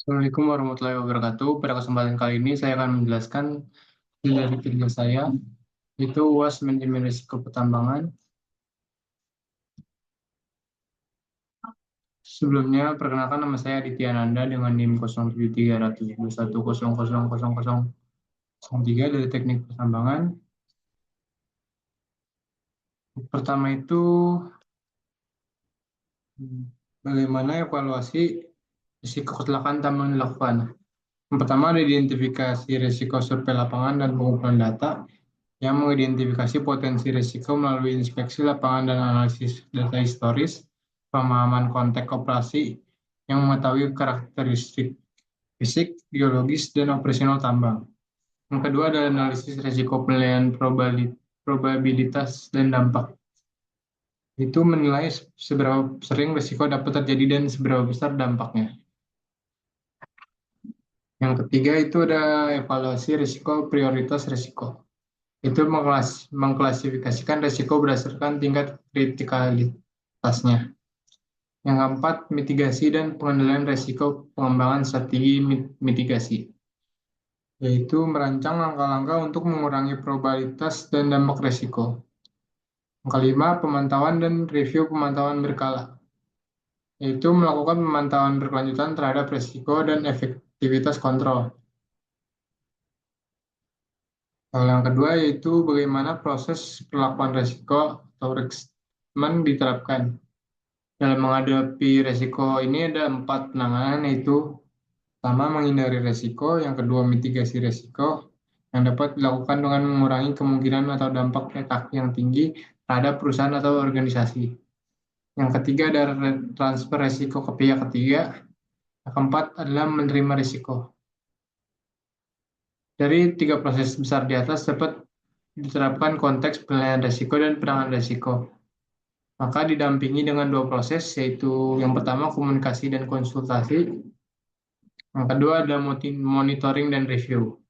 Assalamualaikum warahmatullahi wabarakatuh. Pada kesempatan kali ini saya akan menjelaskan hasil dari kerja saya, yaitu UAS Manajemen Risiko Pertambangan. Sebelumnya, perkenalkan nama saya Aditya Nanda dengan NIM 073021000003 dari Teknik Pertambangan. Pertama itu, bagaimana evaluasi risiko kecelakaan tambang dilakukan. Yang pertama ada identifikasi risiko survei lapangan dan pengumpulan data yang mengidentifikasi potensi risiko melalui inspeksi lapangan dan analisis data historis, pemahaman konteks operasi yang mengetahui karakteristik fisik, geologis, dan operasional tambang. Yang kedua adalah analisis risiko penilaian probabilitas dan dampak. Itu menilai seberapa sering risiko dapat terjadi dan seberapa besar dampaknya. Yang ketiga itu ada evaluasi risiko prioritas risiko. Itu mengklasifikasikan risiko berdasarkan tingkat kritikalitasnya. Yang keempat, mitigasi dan pengendalian risiko pengembangan strategi mitigasi, yaitu merancang langkah-langkah untuk mengurangi probabilitas dan dampak risiko. Yang kelima, pemantauan dan review pemantauan berkala, yaitu melakukan pemantauan berkelanjutan terhadap risiko dan efektivitas kontrol. Yang kedua yaitu bagaimana proses perlakuan risiko atau risk management diterapkan. Dalam menghadapi resiko ini ada 4 penanganan, yaitu pertama menghindari resiko, yang kedua mitigasi resiko yang dapat dilakukan dengan mengurangi kemungkinan atau dampak yang tinggi terhadap perusahaan atau organisasi. Yang ketiga ada transfer resiko ke pihak ketiga. Yang keempat adalah menerima resiko. Dari 3 proses besar di atas dapat diterapkan konteks penilaian resiko dan penanganan resiko. Maka didampingi dengan 2 proses, yaitu yang pertama komunikasi dan konsultasi, yang kedua ada monitoring dan review.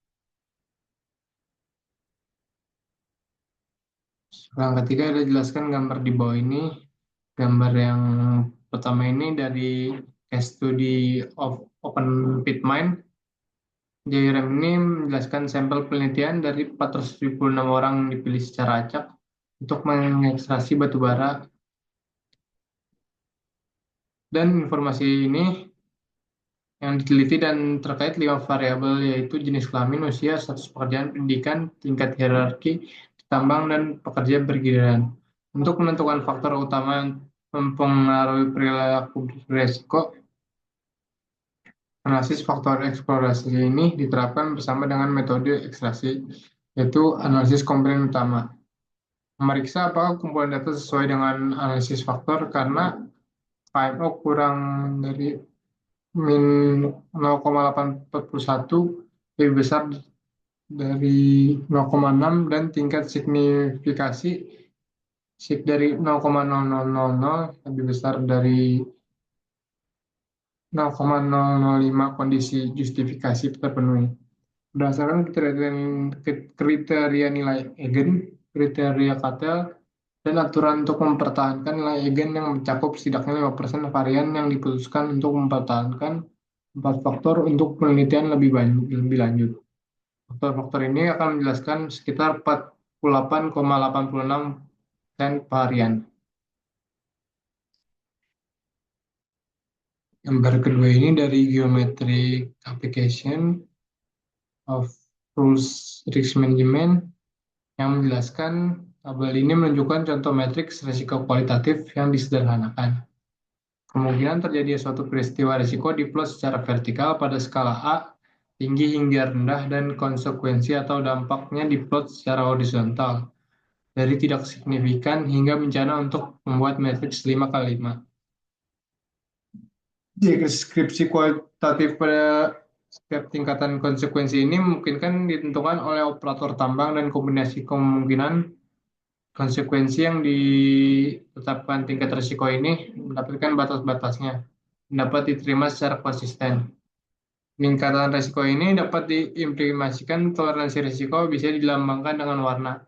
Yang ketiga ada jelaskan gambar di bawah ini. Gambar yang pertama ini dari case study of open pit mine. Diagram ini menjelaskan sampel penelitian dari 476 orang yang dipilih secara acak untuk mengekstraksi batu bara. Dan informasi ini yang diteliti dan terkait 5 variabel, yaitu jenis kelamin, usia, status pekerjaan, pendidikan, tingkat hierarki, tambang, dan pekerja bergiliran. Untuk menentukan faktor utama yang mempengaruhi perilaku risiko, analisis faktor eksplorasi ini diterapkan bersama dengan metode ekstraksi, yaitu analisis komponen utama. Memeriksa apakah kumpulan data sesuai dengan analisis faktor, karena KMO kurang dari min 0,841 lebih besar dari 0,6 dan tingkat signifikasi dari 0,0000 lebih besar dari 0,005 kondisi justifikasi terpenuhi. Berdasarkan kriteria nilai Eigen, kriteria Cattell, dan aturan untuk mempertahankan nilai Eigen yang mencakup setidaknya 5% varian yang diputuskan untuk mempertahankan 4 faktor untuk penelitian lebih lanjut. Faktor-faktor ini akan menjelaskan sekitar 48,86% varian. Gambar kedua ini dari Geometric Application of Rules Risk Management yang menjelaskan tabel ini menunjukkan contoh matriks risiko kualitatif yang disederhanakan. Kemungkinan terjadi suatu peristiwa risiko diplot secara vertikal pada skala A, tinggi hingga rendah, dan konsekuensi atau dampaknya diplot secara horizontal, dari tidak signifikan hingga bencana untuk membuat matriks 5x5. Deskripsi kualitatif pada setiap tingkatan konsekuensi ini memungkinkan ditentukan oleh operator tambang dan kombinasi kemungkinan konsekuensi yang ditetapkan tingkat risiko ini mendapatkan batas-batasnya, dapat diterima secara konsisten. Peningkatan risiko ini dapat diimplementasikan, toleransi risiko bisa dilambangkan dengan warna.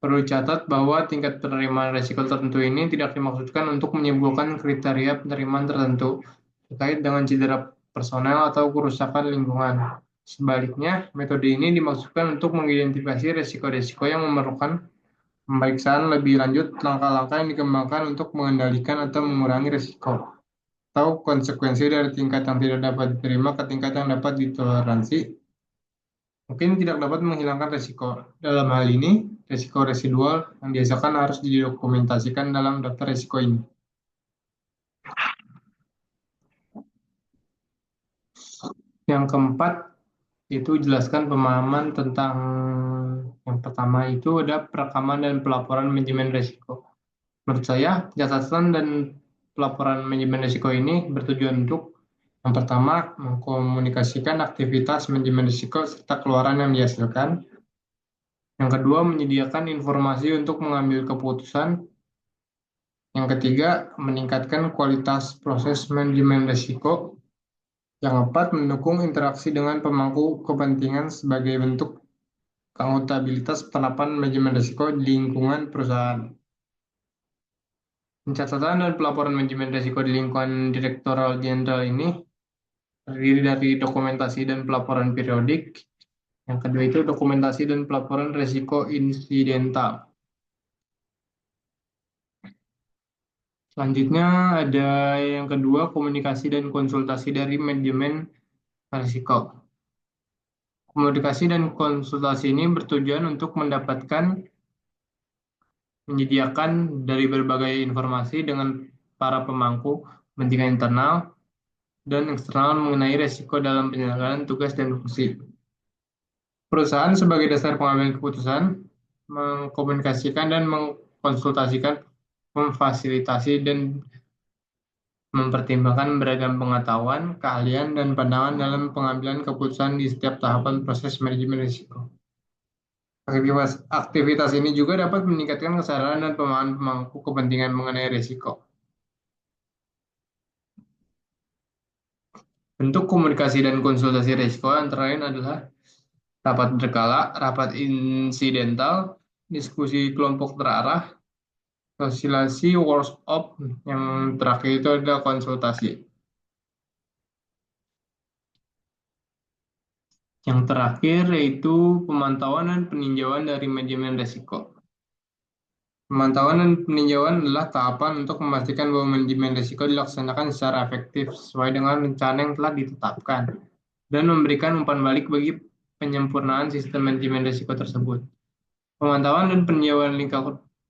Perlu dicatat bahwa tingkat penerimaan risiko tertentu ini tidak dimaksudkan untuk menyebutkan kriteria penerimaan tertentu terkait dengan cedera personel, atau kerusakan lingkungan. Sebaliknya, metode ini dimaksudkan untuk mengidentifikasi risiko-risiko yang memerlukan pemeriksaan lebih lanjut, langkah-langkah yang dikembangkan untuk mengendalikan atau mengurangi risiko, atau konsekuensi dari tingkat yang tidak dapat diterima ke tingkat yang dapat ditoleransi, mungkin tidak dapat menghilangkan risiko. Dalam hal ini, risiko residual yang biasakan harus didokumentasikan dalam daftar risiko ini. Yang keempat, itu jelaskan pemahaman tentang yang pertama itu ada perekaman dan pelaporan manajemen risiko. Menurut saya, catatan dan pelaporan manajemen risiko ini bertujuan untuk yang pertama, mengkomunikasikan aktivitas manajemen risiko serta keluaran yang dihasilkan. Yang kedua, menyediakan informasi untuk mengambil keputusan. Yang ketiga, meningkatkan kualitas proses manajemen risiko. Yang keempat, mendukung interaksi dengan pemangku kepentingan sebagai bentuk akuntabilitas penerapan manajemen risiko di lingkungan perusahaan. Pencatatan dan pelaporan manajemen risiko di lingkungan Direktoral Jenderal ini terdiri dari dokumentasi dan pelaporan periodik. Yang kedua itu dokumentasi dan pelaporan risiko insidental. Selanjutnya ada yang kedua komunikasi dan konsultasi dari manajemen risiko. Komunikasi dan konsultasi ini bertujuan untuk menyediakan dari berbagai informasi dengan para pemangku kepentingan internal dan eksternal mengenai risiko dalam penyelenggaraan tugas dan fungsi. Perusahaan sebagai dasar pengambilan keputusan mengkomunikasikan dan mengkonsultasikan, memfasilitasi dan mempertimbangkan beragam pengetahuan, keahlian, dan pandangan dalam pengambilan keputusan di setiap tahapan proses manajemen risiko. Aktivitas ini juga dapat meningkatkan kesadaran dan pemahaman pemangku kepentingan mengenai risiko. Bentuk komunikasi dan konsultasi risiko antara lain adalah rapat berkala, rapat insidental, diskusi kelompok terarah, sosialisasi, workshop, yang terakhir itu adalah konsultasi. Yang terakhir yaitu pemantauan dan peninjauan dari manajemen risiko. Pemantauan dan peninjauan adalah tahapan untuk memastikan bahwa manajemen risiko dilaksanakan secara efektif sesuai dengan rencana yang telah ditetapkan dan memberikan umpan balik bagi penyempurnaan sistem manajemen risiko tersebut. Pemantauan dan peninjauan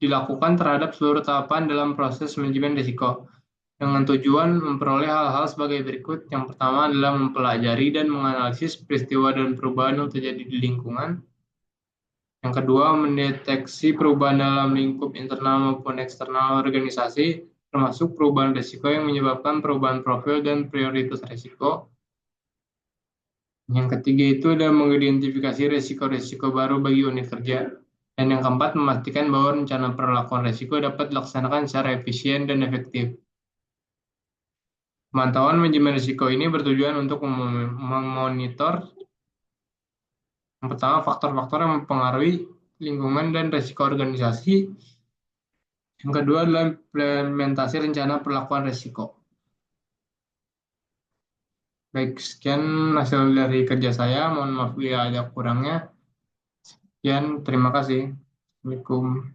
dilakukan terhadap seluruh tahapan dalam proses manajemen risiko dengan tujuan memperoleh hal-hal sebagai berikut. Yang pertama adalah mempelajari dan menganalisis peristiwa dan perubahan yang terjadi di lingkungan. Yang kedua, mendeteksi perubahan dalam lingkup internal maupun eksternal organisasi, termasuk perubahan risiko yang menyebabkan perubahan profil dan prioritas risiko. Yang ketiga itu adalah mengidentifikasi risiko-risiko baru bagi unit kerja. Dan yang keempat, memastikan bahwa rencana perlakuan risiko dapat dilaksanakan secara efisien dan efektif. Pemantauan manajemen risiko ini bertujuan untuk memonitor yang pertama faktor-faktor yang mempengaruhi lingkungan dan risiko organisasi. Yang kedua adalah implementasi rencana perlakuan risiko. Baik, sekian hasil dari kerja saya. Mohon maaf bila ada kurangnya. Sekian, terima kasih. Assalamualaikum.